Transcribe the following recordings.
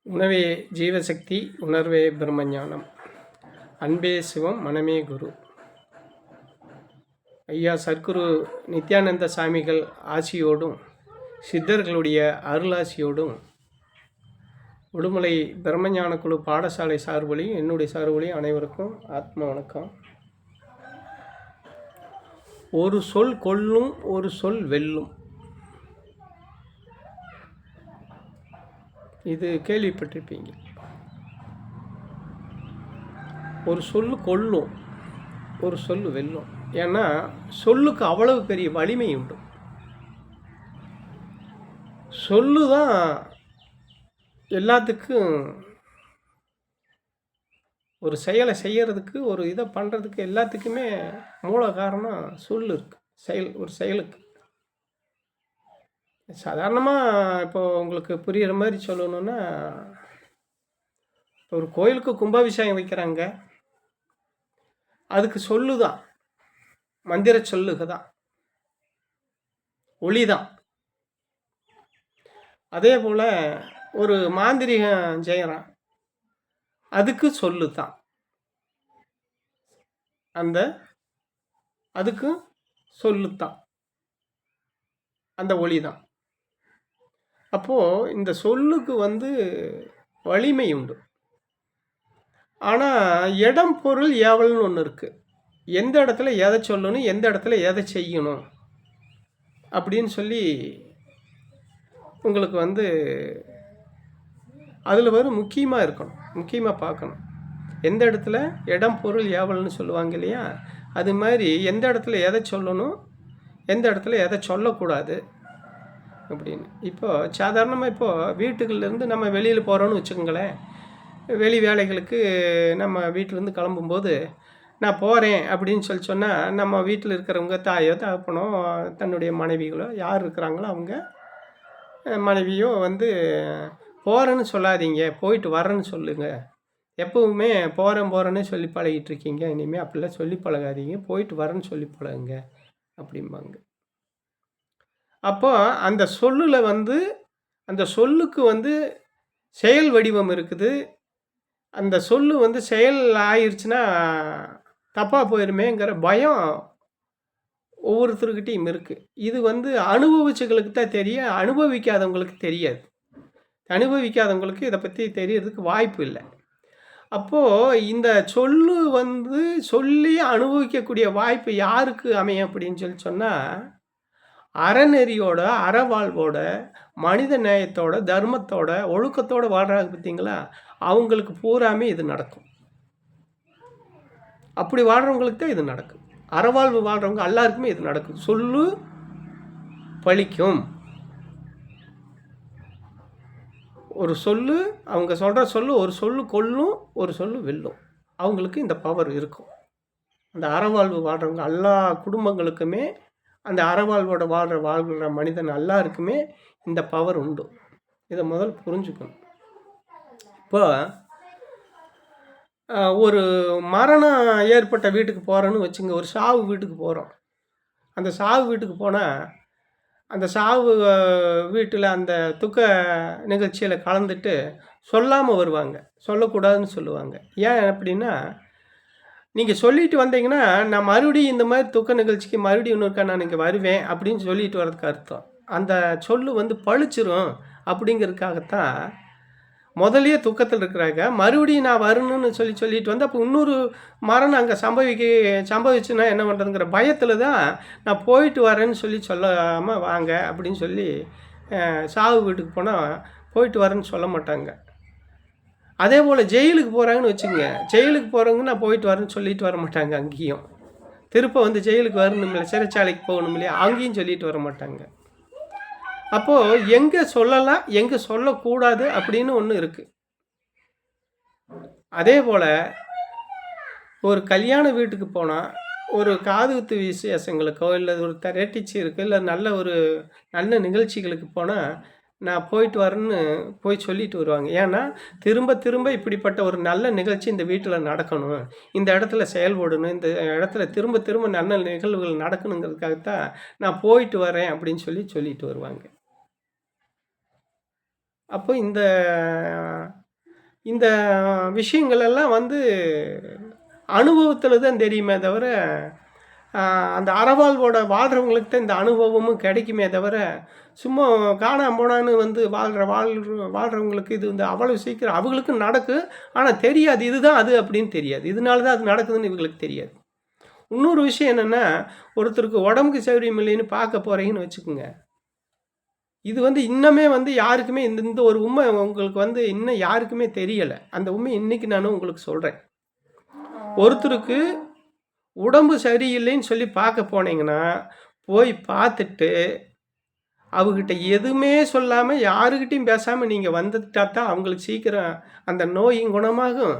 உணவே ஜீவசக்தி, உணர்வே பிரம்மஞானம். அன்பே சிவம், மனமே குரு. ஐயா சர்க்குரு நித்யானந்த சாமிகள் ஆசியோடும் சித்தர்களுடைய அருளாசியோடும் உடுமலை பிரம்மஞான குழு பாடசாலை சார்பொழியும் என்னுடைய சார்பொழியும் அனைவருக்கும் ஆத்ம வணக்கம். ஒரு சொல் கொல்லும், ஒரு சொல் வெல்லும். இது கேள்விப்பட்டிருப்பீங்க. ஒரு சொல்லு கொல்லும், ஒரு சொல்லு வெல்லும். ஏன்னா சொல்லுக்கு அவ்வளவு பெரிய வலிமை உண்டு. சொல்லு தான் எல்லாத்துக்கும், ஒரு செயலை செய்யறதுக்கு, ஒரு இதை பண்ணுறதுக்கு எல்லாத்துக்குமே மூல காரணம் சொல்லு இருக்குது. ஒரு செயலுக்கு சாதாரணமாக இப்போ உங்களுக்கு புரிகிற மாதிரி சொல்லணுன்னா, ஒரு கோயிலுக்கு கும்பாபிஷேகம் வைக்கிறாங்க, அதுக்கு சொல்லுதான், மந்திர சொல்லுக தான், ஒளி தான். அதே போல் ஒரு மாந்திரிகம் செய்கிறான், அதுக்கு சொல்லு தான், அதுக்கு சொல்லுத்தான், அந்த ஒளி தான். அப்போது இந்த சொல்லுக்கு வலிமை உண்டு. ஆனால் இடம் பொருள் ஏவல்னு ஒன்று இருக்குது. எந்த இடத்துல எதை சொல்லணும், எந்த இடத்துல எதை செய்யணும் அப்படின்னு சொல்லி உங்களுக்கு அதில் முக்கியமாக இருக்கணும், முக்கியமாக பார்க்கணும். எந்த இடத்துல இடம் பொருள் ஏவல்னு சொல்லுவாங்க இல்லையா, அது மாதிரி எந்த இடத்துல எதை சொல்லணும், எந்த இடத்துல எதை சொல்லக்கூடாது அப்படின்னு. இப்போது சாதாரணமாக இப்போது வீட்டுகள்லேருந்து நம்ம வெளியில் போகிறோன்னு வச்சுக்கோங்களேன். வெளி வேலைகளுக்கு நம்ம வீட்டிலேருந்து கிளம்பும்போது நான் போகிறேன் அப்படின்னு சொன்னால், நம்ம வீட்டில் இருக்கிறவங்க தாயோ தகப்பனோ தன்னுடைய மனைவிகளோ யார் இருக்கிறாங்களோ அவங்க மனைவியோ போகிறேன்னு சொல்லாதீங்க, போயிட்டு வரேன்னு சொல்லுங்கள். எப்போவுமே போகிறேன்னே சொல்லி பழகிட்டு இருக்கீங்க, இனிமேல் அப்படிலாம் சொல்லி பழகாதீங்க, போயிட்டு வரேன்னு சொல்லி பழகுங்க அப்படிம்பாங்க. அப்போ அந்த சொல்லில் அந்த சொல்லுக்கு செயல் வடிவம் இருக்குது. அந்த சொல்லு செயல் ஆயிடுச்சுன்னா தப்பாக போயிருமேங்கிற பயம் ஒவ்வொருத்தருக்கிட்டையும் இருக்குது. இது அனுபவிச்சவங்களுக்கு தான் தெரியும், அனுபவிக்காதவங்களுக்கு தெரியாது. அனுபவிக்காதவங்களுக்கு இதை பற்றி தெரியறதுக்கு வாய்ப்பு இல்லை. அப்போது இந்த சொல்லு சொல்லி அனுபவிக்கக்கூடிய வாய்ப்பு யாருக்கு அமையும் அப்படின்னு சொன்னால், அறநெறியோட, அறவாழ்வோட, மனித நேயத்தோட, தர்மத்தோட, ஒழுக்கத்தோடு வாழ்கிறாங்க பார்த்தீங்களா, அவங்களுக்கு பூராமே இது நடக்கும். அப்படி வாழ்கிறவங்களுக்கு தான் இது நடக்கும். அறவாழ்வு வாழ்கிறவங்க எல்லாருக்குமே இது நடக்கும். சொல்லு பழிக்கும். ஒரு சொல்லு, அவங்க சொல்கிற சொல்லு, ஒரு சொல்லு கொல்லும், ஒரு சொல்லு வெல்லும். அவங்களுக்கு இந்த பவர் இருக்கும். அந்த அறவாழ்வு வாழ்கிறவங்க எல்லா குடும்பங்களுக்குமே, அந்த அறவாழ்வோட வாழ்கிற மனிதன் எல்லாருக்குமே இந்த பவர் உண்டு. இதை முதல் புரிஞ்சுக்கணும். இப்போ ஒரு மரணம் ஏற்பட்ட வீட்டுக்கு போகிறோன்னு வச்சுங்க, ஒரு சாவு வீட்டுக்கு போகிறோம். அந்த சாவு வீட்டுக்கு போனால், அந்த சாவு வீட்டில் அந்த துக்க நிகழ்ச்சியில் கலந்துட்டு சொல்லாமல் வருவாங்க, சொல்லக்கூடாதுன்னு சொல்லுவாங்க. ஏன் அப்படின்னா, நீங்கள் சொல்லிட்டு வந்தீங்கன்னா நான் மறுபடியும் இந்த மாதிரி துக்க நிகழ்ச்சிக்கு மறுபடியும் இன்னொருக்கா நான் இங்கே வருவேன் அப்படின்னு சொல்லிட்டு வர்றதுக்கு அர்த்தம். அந்த சொல்லு பழிச்சிரும் அப்படிங்கிறதுக்காகத்தான் முதலையே துக்கத்தில் இருக்கிறாங்க, மறுபடியும் நான் வரணும்னு சொல்லிட்டு வந்து அப்போ இன்னொரு மரணம் அங்கே சம்பவிச்சுன்னா என்ன பண்ணுறதுங்கிற பயத்தில் தான் நான் போயிட்டு வரேன்னு சொல்லாமல் வாங்க அப்படின்னு சொல்லி சாவு வீட்டுக்கு போனால் போயிட்டு வரேன்னு சொல்ல மாட்டாங்க. அதே போல் ஜெயிலுக்கு போகிறாங்கன்னு வச்சுங்க, ஜெயிலுக்கு போகிறவங்க நான் போயிட்டு வரேன்னு சொல்லிட்டு வர மாட்டாங்க. அங்கேயும் திருப்ப ஜெயிலுக்கு வரணும் இல்லை, சிறைச்சாலைக்கு போகணும் இல்லையா, அங்கேயும் சொல்லிட்டு வர மாட்டாங்க. அப்போது எங்கே சொல்லலாம், எங்கே சொல்லக்கூடாது அப்படின்னு ஒன்று இருக்குது. அதே போல் ஒரு கல்யாண வீட்டுக்கு போனால், ஒரு காதுகுத்து விசேஷங்களுக்கோ இல்லை ஒரு திரட்டிச்சு இருக்குது, இல்லை நல்ல நிகழ்ச்சிகளுக்கு போனால் நான் போயிட்டு வரேன்னு சொல்லிட்டு வருவாங்க. ஏன்னா திரும்ப திரும்ப இப்படிப்பட்ட ஒரு நல்ல நிகழ்ச்சி இந்த வீட்டில் நடக்கணும், இந்த இடத்துல செயல்படணும், இந்த இடத்துல திரும்ப திரும்ப நல்ல நிகழ்வுகள் நடக்கணுங்கிறதுக்காகத்தான் நான் போயிட்டு வரேன் அப்படின்னு சொல்லிட்டு வருவாங்க. அப்போ இந்த இந்த விஷயங்கள் எல்லாம் வந்து அனுபவத்தில் தான் தெரியுமே தவிர, அந்த அறவாழ்வோட வாழ்கிறவங்களுக்கு தான் இந்த அனுபவமும் கிடைக்குமே தவிர, சும்மா காணாம போனான்னு வந்து வாழ்கிறவங்களுக்கு இது வந்து அவ்வளோ சீக்கிரம் அவங்களுக்கும் நடக்கும். ஆனால் தெரியாது, இதுதான் அது அப்படின்னு தெரியாது. இதனால தான் அது நடக்குதுன்னு இவங்களுக்கு தெரியாது. இன்னொரு விஷயம் என்னென்னா, ஒருத்தருக்கு உடம்புக்கு சௌகரியம் இல்லைன்னு பார்க்க போகிறீங்கன்னு வச்சுக்கோங்க. இது வந்து இன்னமே வந்து யாருக்குமே இந்த இந்த ஒரு உண்மை உங்களுக்கு வந்து இன்னும் யாருக்குமே தெரியலை. அந்த உண்மை இன்னைக்கு நான் உங்களுக்கு சொல்கிறேன். ஒருத்தருக்கு உடம்பு சரியில்லைன்னு சொல்லி பார்க்க போனீங்கன்னா, போய் பார்த்துட்டு அவங்ககிட்ட எதுவுமே சொல்லாமல் யாருக்கிட்டையும் பேசாமல் நீங்கள் வந்துட்டா தான் அவங்களுக்கு சீக்கிரம் அந்த நோயும் குணமாகும்.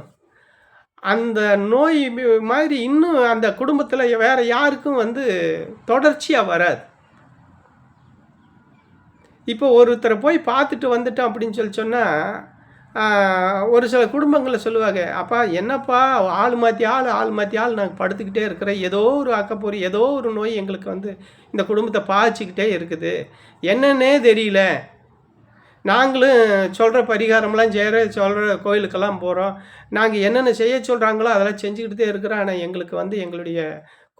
அந்த நோய் மாதிரி இன்னும் அந்த குடும்பத்தில் வேறு யாருக்கும் வந்து தொடர்ச்சியாக வராது. இப்போ ஒருத்தரை போய் பார்த்துட்டு வந்துட்டோம் அப்படின்னு சொன்னால், ஒரு சில குடும்பங்களில் சொல்லுவாங்க, அப்பா என்னப்பா ஆள் மாற்றி ஆள் மாற்றி ஆள் நாங்கள் படுத்துக்கிட்டே இருக்கிறேன், ஏதோ ஒரு அக்கப்போரி ஏதோ ஒரு நோய் எங்களுக்கு வந்து இந்த குடும்பத்தை பாய்ச்சிக்கிட்டே இருக்குது, என்னன்னே தெரியல. நாங்களும் சொல்கிற பரிகாரம்லாம் சொல்கிற கோயிலுக்கெல்லாம் போகிறோம், நாங்கள் என்னென்ன செய்ய சொல்கிறாங்களோ அதெல்லாம் செஞ்சுக்கிட்டே இருக்கிறோம், ஆனால் எங்களுக்கு வந்து எங்களுடைய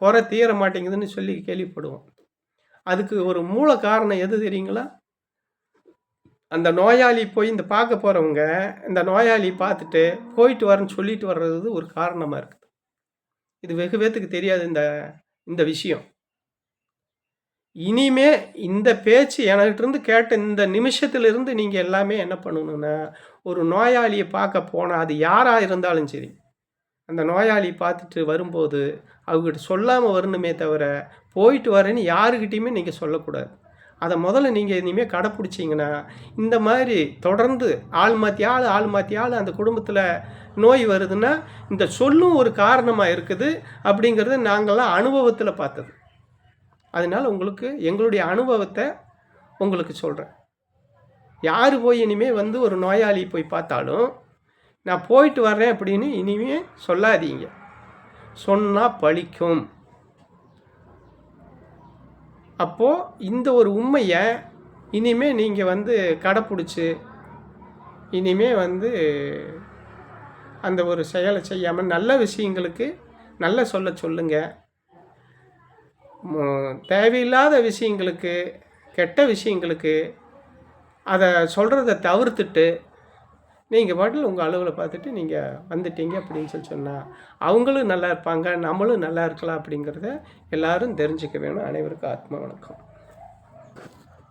குறை தீர மாட்டேங்குதுன்னு சொல்லி கேள்விப்படுவோம். அதுக்கு ஒரு மூல காரணம் எது தெரியுங்களா? அந்த நோயாளி போய் இந்த பார்க்க போகிறவங்க இந்த நோயாளி பார்த்துட்டு போயிட்டு வரேன்னு சொல்லிட்டு வர்றது ஒரு காரணமாக இருக்குது. இது வெகு பேத்துக்கு தெரியாது இந்த விஷயம். இனிமே இந்த பேச்சு எனக்கிட்டேருந்து கேட்ட இந்த நிமிஷத்திலிருந்து நீங்கள் எல்லாமே என்ன பண்ணணுன்னா, ஒரு நோயாளியை பார்க்க போனால் அது யாராக இருந்தாலும் சரி, அந்த நோயாளி பார்த்துட்டு வரும்போது அவங்ககிட்ட சொல்லாமல் வரணுமே தவிர, போயிட்டு வரேன்னு யாருக்கிட்டையுமே நீங்கள் சொல்லக்கூடாது. அதை முதல்ல நீங்கள் இனிமேல் கடைப்பிடிச்சிங்கன்னா, இந்த மாதிரி தொடர்ந்து ஆள் மாற்றி ஆள் அந்த குடும்பத்தில் நோய் வருதுன்னா, இந்த சொல்லும் ஒரு காரணமாக இருக்குது அப்படிங்கிறது நாங்கள்லாம் அனுபவத்தில் பார்த்தது. அதனால் உங்களுக்கு எங்களுடைய அனுபவத்தை உங்களுக்கு சொல்கிறேன். யார் போய் இனிமேல் வந்து ஒரு நோயாளி போய் பார்த்தாலும், நான் போயிட்டு வர்றேன் அப்படின்னு இனிமேல் சொல்லாதீங்க. சொன்னால் பலிக்கும். அப்போது இந்த ஒரு உண்மையை இனிமேல் நீங்கள் வந்து கடைப்பிடிச்சி இனிமேல் வந்து அந்த ஒரு செயலை செய்யாமல் நல்ல விஷயங்களுக்கு நல்ல சொல்லுங்கள். தேவையில்லாத விஷயங்களுக்கு கெட்ட விஷயங்களுக்கு அதை சொல்கிறத தவிர்த்துட்டு நீங்கள் பாட்டில் உங்கள் அளவில் பார்த்துட்டு நீங்கள் வந்துட்டீங்க அப்படின்னு சொன்னால் அவங்களும் நல்லா இருப்பாங்க, நம்மளும் நல்லா இருக்கலாம் அப்படிங்கிறத எல்லோரும் தெரிஞ்சுக்க வேணும். அனைவருக்கும் ஆத்மா வணக்கம்.